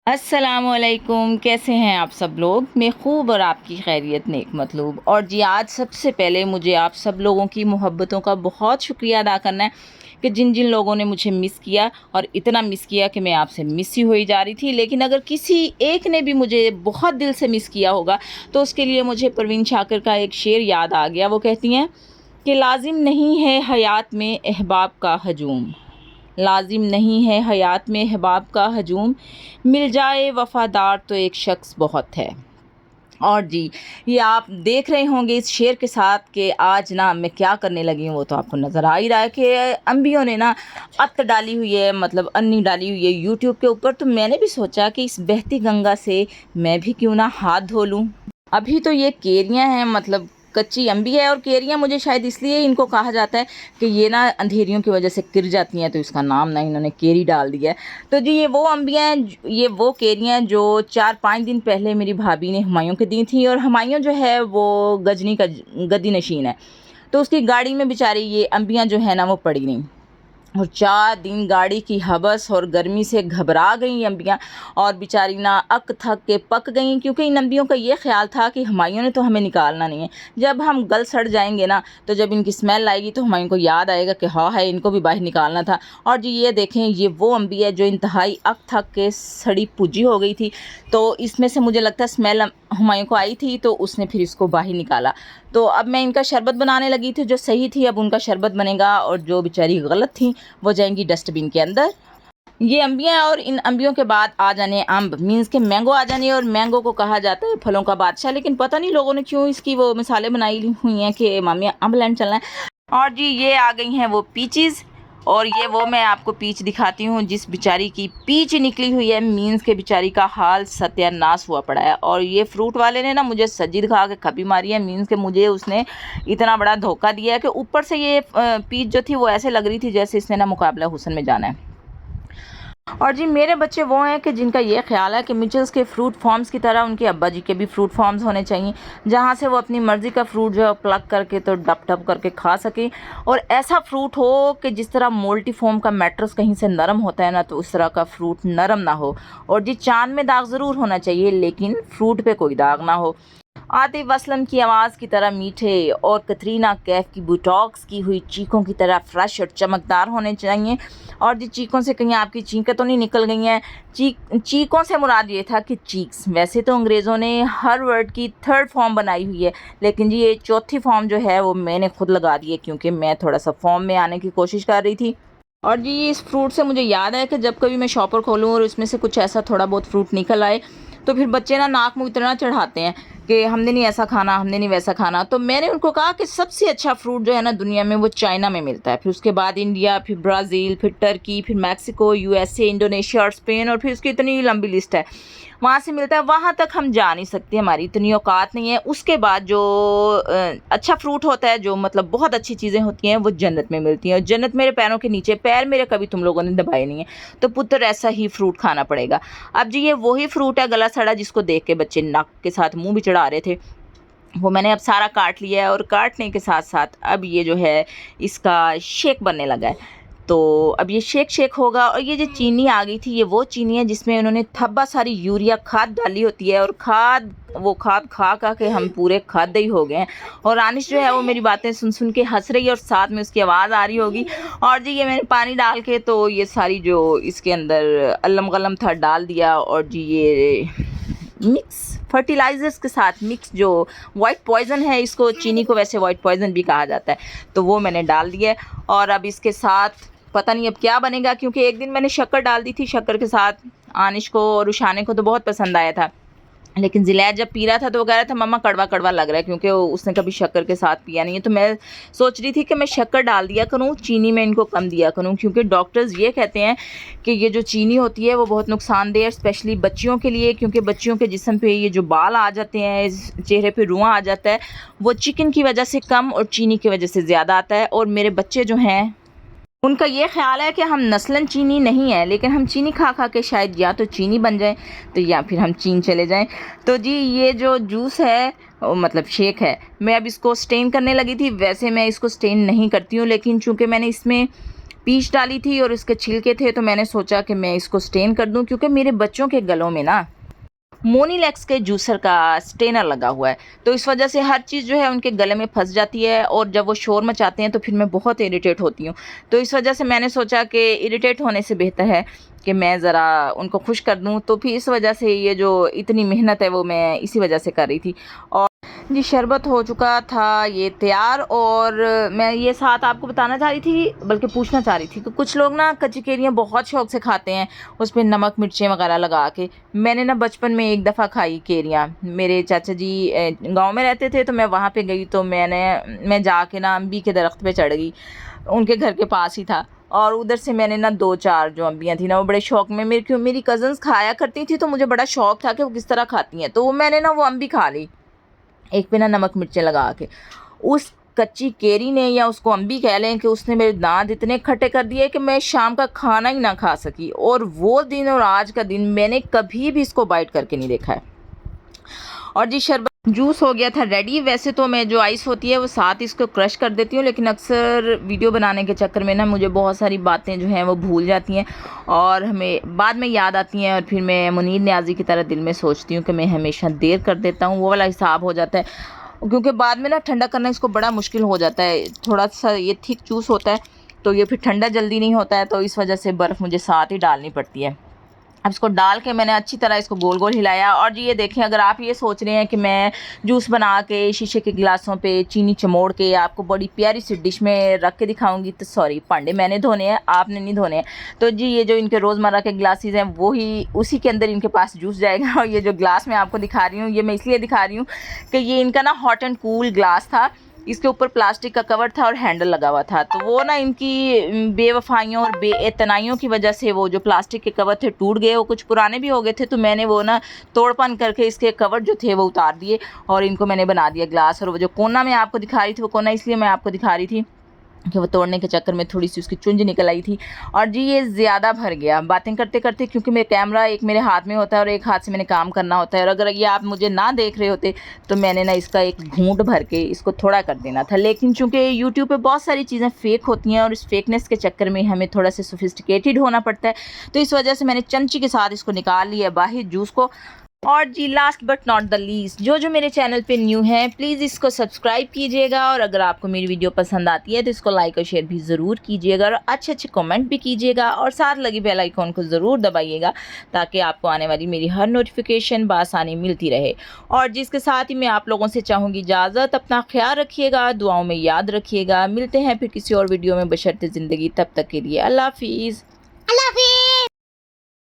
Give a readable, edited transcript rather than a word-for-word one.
अस्सलामुअलैकुम, कैसे हैं आप सब लोग। मैं खूब और आपकी खैरियत नेक मतलूब। और जी आज सबसे पहले मुझे आप सब लोगों की मोहब्बतों का बहुत शुक्रिया अदा करना है कि जिन जिन लोगों ने मुझे मिस किया, और इतना मिस किया कि मैं आपसे मिस ही हुई जा रही थी। लेकिन अगर किसी एक ने भी मुझे बहुत दिल से मिस किया होगा तो उसके लिए मुझे परवीन शाकिर का एक शेर याद आ गया। वो कहती हैं कि लाजिम नहीं है हयात में अहबाब का हजूम, लाजिम नहीं है हयात में अहबाब का हजूम, मिल जाए वफ़ादार तो एक शख्स बहुत है। और जी ये आप देख रहे होंगे इस शेर के साथ कि आज ना मैं क्या करने लगी हूँ, वो तो आपको नज़र आ ही रहा है कि अम्बियों ने ना अत डाली हुई है, मतलब अन्नी डाली हुई है यूट्यूब के ऊपर। तो मैंने भी सोचा कि इस बहती गंगा से मैं भी क्यों ना हाथ धो लूँ। अभी तो ये केरियाँ हैं, मतलब कच्ची अम्बी है। और केरियाँ मुझे शायद इसलिए इनको कहा जाता है कि ये ना अंधेरियों की वजह से गिर जाती हैं, तो इसका नाम ना इन्होंने केरी डाल दिया है। तो जी ये वो अम्बियाँ हैं, ये वो केरियाँ हैं जो 4-5 दिन पहले मेरी भाभी ने हुमायूं को दी थी। और हुमायूं जो है वो गजनी का गद्दी नशीन है, तो उसकी गाड़ी में बेचारी ये अम्बियाँ जो है ना वो पड़ी नहीं। और 4 दिन गाड़ी की हवस और गर्मी से घबरा गई अम्बियाँ, और बेचारी ना अक थक के पक गईं, क्योंकि इन अम्बियों का ये ख्याल था कि हुमायूं ने तो हमें निकालना नहीं है। जब हम गल सड़ जाएंगे ना, तो जब इनकी स्मेल आएगी तो हुमायूं को याद आएगा कि हाँ है, इनको भी बाहर निकालना था। और जी ये देखें, ये वो अम्बी है जो इंतहाई अक थक के सड़ी पुजी हो गई थी। तो इसमें से मुझे लगता है स्मेल हुमायूं को आई थी, तो उसने फिर इसको बाहर निकाला। तो अब मैं इनका शरबत बनाने लगी थी, जो सही थी अब उनका शरबत बनेगा, और जो बेचारी गलत थी वो जाएंगी डस्टबिन के अंदर। ये अम्बियाँ, और इन अम्बियों के बाद आ जाने अम्ब, मीन्स के मैंगो आ जाने। और मैंगो को कहा जाता है फलों का बादशाह, लेकिन पता नहीं लोगों ने क्यों इसकी वो मिसालें बनाई हुई हैं कि मामी अम्ब लैंड चलना है। और जी ये आ गई हैं वो पीचीज़। और ये वो मैं आपको पीच दिखाती हूँ जिस बेचारी की पीच निकली हुई है, मीन्स के बेचारी का हाल सत्यानाश हुआ पड़ा है। और ये फ्रूट वाले ने ना मुझे सज्जी दिखा के खपी मारी है, मीन्स के मुझे उसने इतना बड़ा धोखा दिया है कि ऊपर से ये पीच जो थी वो ऐसे लग रही थी जैसे इसने ना मुकाबला हुसन में जाना है। और जी मेरे बच्चे वो हैं कि जिनका ये ख्याल है कि मिचल्स के फ्रूट फॉर्म्स की तरह उनके अब्बा जी के भी फ्रूट फॉर्म्स होने चाहिए, जहाँ से वो अपनी मर्ज़ी का फ्रूट जो है प्लग करके तो डप डप करके खा सकें। और ऐसा फ्रूट हो कि जिस तरह मोल्टी फॉर्म का मैट्रेस कहीं से नरम होता है ना, तो उस तरह का फ्रूट नरम ना हो। और जी चांद में दाग ज़रूर होना चाहिए, लेकिन फ्रूट पे कोई दाग ना हो। आतिफ असलम की आवाज़ की तरह मीठे, और कतरीना कैफ की बुटॉक्स की हुई चीखों की तरह फ्रेश और चमकदार होने चाहिए। और जी चीखों से कहीं आपकी चीखें तो नहीं निकल गई हैं। चीखों से मुराद ये था कि चीक्स, वैसे तो अंग्रेज़ों ने हर वर्ड की 3rd फॉर्म बनाई हुई है, लेकिन जी ये 4थी फॉर्म जो है वो मैंने खुद लगा दी है, क्योंकि मैं थोड़ा सा फॉर्म में आने की कोशिश कर रही थी। और जी इस फ्रूट से मुझे याद है कि जब कभी मैं शॉपर खोलूँ और उसमें से कुछ ऐसा थोड़ा बहुत फ्रूट निकल आए, तो फिर बच्चे ना नाक मुँह इतना चढ़ाते हैं कि हमने नहीं ऐसा खाना, हमने नहीं वैसा खाना। तो मैंने उनको कहा कि सबसे अच्छा फ्रूट जो है ना दुनिया में वो चाइना में मिलता है, फिर उसके बाद इंडिया, फिर ब्राज़ील, फिर टर्की, फिर मैक्सिको, यूएसए, इंडोनेशिया और स्पेन, और फिर उसकी इतनी लंबी लिस्ट है, वहाँ से मिलता है। वहाँ तक हम जा नहीं सकते, हमारी इतनी औकात नहीं है। उसके बाद जो अच्छा फ्रूट होता है, जो मतलब बहुत अच्छी चीज़ें होती हैं, वो जन्नत में मिलती हैं। और जन्नत मेरे पैरों के नीचे, पैर मेरे कभी तुम लोगों ने दबाए नहीं है। तो पुत्र ऐसा ही फ्रूट खाना पड़ेगा। अब जी ये वही फ्रूट है गला सड़ा, जिसको देख के बच्चे नाक के साथ मुंह भी चढ़ा रहे थे, वो मैंने अब सारा काट लिया है। और काटने के साथ साथ अब ये जो है इसका शेक बनने लगा है। तो अब ये शेक होगा। और ये जो चीनी आ गई थी, ये वो चीनी है जिसमें उन्होंने थब्बा सारी यूरिया खाद डाली होती है। और वो खाद खा खा के हम पूरे खाद्य ही हो गए हैं। और रानिश जो है वो मेरी बातें सुन सुन के हंस रही है, और साथ में उसकी आवाज़ आ रही होगी। और जी ये मैंने पानी डाल के तो ये सारी जो इसके अंदर अल्लम गलम था डाल दिया। और जी ये मिक्स फर्टिलाइज़र्स के साथ मिक्स जो वाइट पॉइज़न है, इसको चीनी को वैसे वाइट पॉइज़न भी कहा जाता है, तो वो मैंने डाल दिया। और अब इसके साथ पता नहीं अब क्या बनेगा, क्योंकि एक दिन मैंने शक्कर डाल दी थी। शक्कर के साथ आनिश को और उशाने को तो बहुत पसंद आया था, लेकिन ज़िलैत जब पी रहा था तो वो कह रहा था मम्मा कड़वा कड़वा लग रहा है, क्योंकि उसने कभी शक्कर के साथ पिया नहीं है। तो मैं सोच रही थी कि मैं शक्कर डाल दिया करूँ, चीनी में इनको कम दिया करूँ, क्योंकि डॉक्टर्स ये कहते हैं कि ये जो चीनी होती है वो बहुत नुकसानदेह है, स्पेशली बच्चियों के लिए, क्योंकि बच्चियों के जिस्म पे ये जो बाल आ जाते हैं, चेहरे पे रुआं आ जाता है, वो चिकन की वजह से कम और चीनी की वजह से ज़्यादा आता है। और मेरे बच्चे जो हैं उनका ये ख्याल है कि हम नस्लन चीनी नहीं है, लेकिन हम चीनी खा खा के शायद या तो चीनी बन जाएं, तो या फिर हम चीन चले जाएं। तो जी ये जो जूस है मतलब शेक है, मैं अब इसको स्टेन करने लगी थी। वैसे मैं इसको स्टेन नहीं करती हूँ, लेकिन चूँकि मैंने इसमें पीच डाली थी और इसके छिलके थे, तो मैंने सोचा कि मैं इसको स्टेन कर दूं, क्योंकि मेरे बच्चों के गलों में ना मोनीलैक्स के जूसर का स्टेनर लगा हुआ है, तो इस वजह से हर चीज़ जो है उनके गले में फंस जाती है और जब वो शोर मचाते हैं तो फिर मैं बहुत इरिटेट होती हूँ। तो इस वजह से मैंने सोचा कि इरिटेट होने से बेहतर है कि मैं ज़रा उनको खुश कर दूँ, तो फिर इस वजह से ये जो इतनी मेहनत है वो मैं इसी वजह से कर रही थी। और जी, शरबत हो चुका था ये तैयार, और मैं ये साथ आपको बताना चाह रही थी, बल्कि पूछना चाह रही थी कि कुछ लोग ना कच्ची केरियाँ बहुत शौक से खाते हैं, उस पे नमक मिर्चें वगैरह लगा के। मैंने ना बचपन में एक दफ़ा खाई केरियाँ, मेरे चाचा जी गांव में रहते थे, तो मैं वहाँ पे गई, तो मैं जाके ना अम्बी के दरख्त पे चढ़ गई, उनके घर के पास ही था, और उधर से मैंने ना 2-4 जो अम्बियाँ थी ना, वो बड़े शौक में मेरी कज़न्स खाया करती थी, तो मुझे बड़ा शौक था कि वो किस तरह खाती हैं, तो मैंने ना वो अम्बी खा ली एक पे ना नमक मिर्चें लगा के। उस कच्ची केरी ने, या उसको अम्बी कह लें, कि उसने मेरे दाँत इतने खट्टे कर दिए कि मैं शाम का खाना ही ना खा सकी, और वो दिन और आज का दिन मैंने कभी भी इसको बाइट करके नहीं देखा है। और जी, शरबत जूस हो गया था रेडी। वैसे तो मैं जो आइस होती है वो साथ इसको क्रश कर देती हूँ, लेकिन अक्सर वीडियो बनाने के चक्कर में ना मुझे बहुत सारी बातें जो हैं वो भूल जाती हैं और हमें बाद में याद आती हैं, और फिर मैं मुनीर न्याज़ी की तरह दिल में सोचती हूँ कि मैं हमेशा देर कर देता हूँ, वो वाला हिसाब हो जाता है, क्योंकि बाद में ना ठंडा करना इसको बड़ा मुश्किल हो जाता है। थोड़ा सा ये थिक जूस होता है, तो ये फिर ठंडा जल्दी नहीं होता है, तो इस वजह से बर्फ़ मुझे साथ ही डालनी पड़ती है। अब इसको डाल के मैंने अच्छी तरह इसको गोल गोल हिलाया। और जी, ये देखें, अगर आप ये सोच रहे हैं कि मैं जूस बना के शीशे के गिलासों पे चीनी चमोड़ के आपको बड़ी प्यारी सी डिश में रख के दिखाऊंगी, तो सॉरी, भांडे मैंने धोने हैं, आपने नहीं धोने हैं। तो जी, ये जो इनके रोज़मर्रा के ग्लासेस हैं वो ही उसी के अंदर इनके पास जूस जाएगा। और ये जो ग्लास मैं आपको दिखा रही हूँ, ये मैं इसलिए दिखा रही हूँ कि ये इनका ना हॉट एंड कूल ग्लास था, इसके ऊपर प्लास्टिक का कवर था और हैंडल लगा हुआ था, तो वो ना इनकी बेवफाइयों और बेएतनाइयों की वजह से वो जो प्लास्टिक के कवर थे टूट गए, वो कुछ पुराने भी हो गए थे, तो मैंने वो ना तोड़पन करके इसके कवर जो थे वो उतार दिए और इनको मैंने बना दिया ग्लास। और वो जो कोना मैं आपको दिखा रही थी, वो कोना इसलिए मैं आपको दिखा रही थी कि वो तोड़ने के चक्कर में थोड़ी सी उसकी चुंझ निकल आई थी। और जी, ये ज़्यादा भर गया बातें करते करते, क्योंकि मेरा कैमरा एक मेरे हाथ में होता है और एक हाथ से मैंने काम करना होता है, और अगर ये आप मुझे ना देख रहे होते तो मैंने ना इसका एक घूंट भर के इसको थोड़ा कर देना था। लेकिन चूँकि यूट्यूब पे बहुत सारी चीज़ें फ़ेक होती हैं और इस फेकनेस के चक्कर में हमें थोड़ा सा सोफिस्टिकेटेड होना पड़ता है, तो इस वजह से मैंने चमची के साथ इसको निकाल लिया बाहर जूस को। और जी, last but not the least, जो मेरे चैनल पे न्यू है प्लीज़ इसको सब्सक्राइब कीजिएगा, और अगर आपको मेरी वीडियो पसंद आती है तो इसको लाइक और शेयर भी ज़रूर कीजिएगा, और अच्छे अच्छे कमेंट भी कीजिएगा, और साथ लगी बेल आइकॉन को ज़रूर दबाइएगा, ताकि आपको आने वाली मेरी हर नोटिफिकेशन बआसानी मिलती रहे। और जिसके साथ ही मैं आप लोगों से चाहूँगी इजाज़त, अपना ख्याल रखिएगा, दुआओं में याद रखिएगा। मिलते हैं फिर किसी और वीडियो में, बशर्ते ज़िंदगी। तब तक के लिए अल्लाह हाफिज़।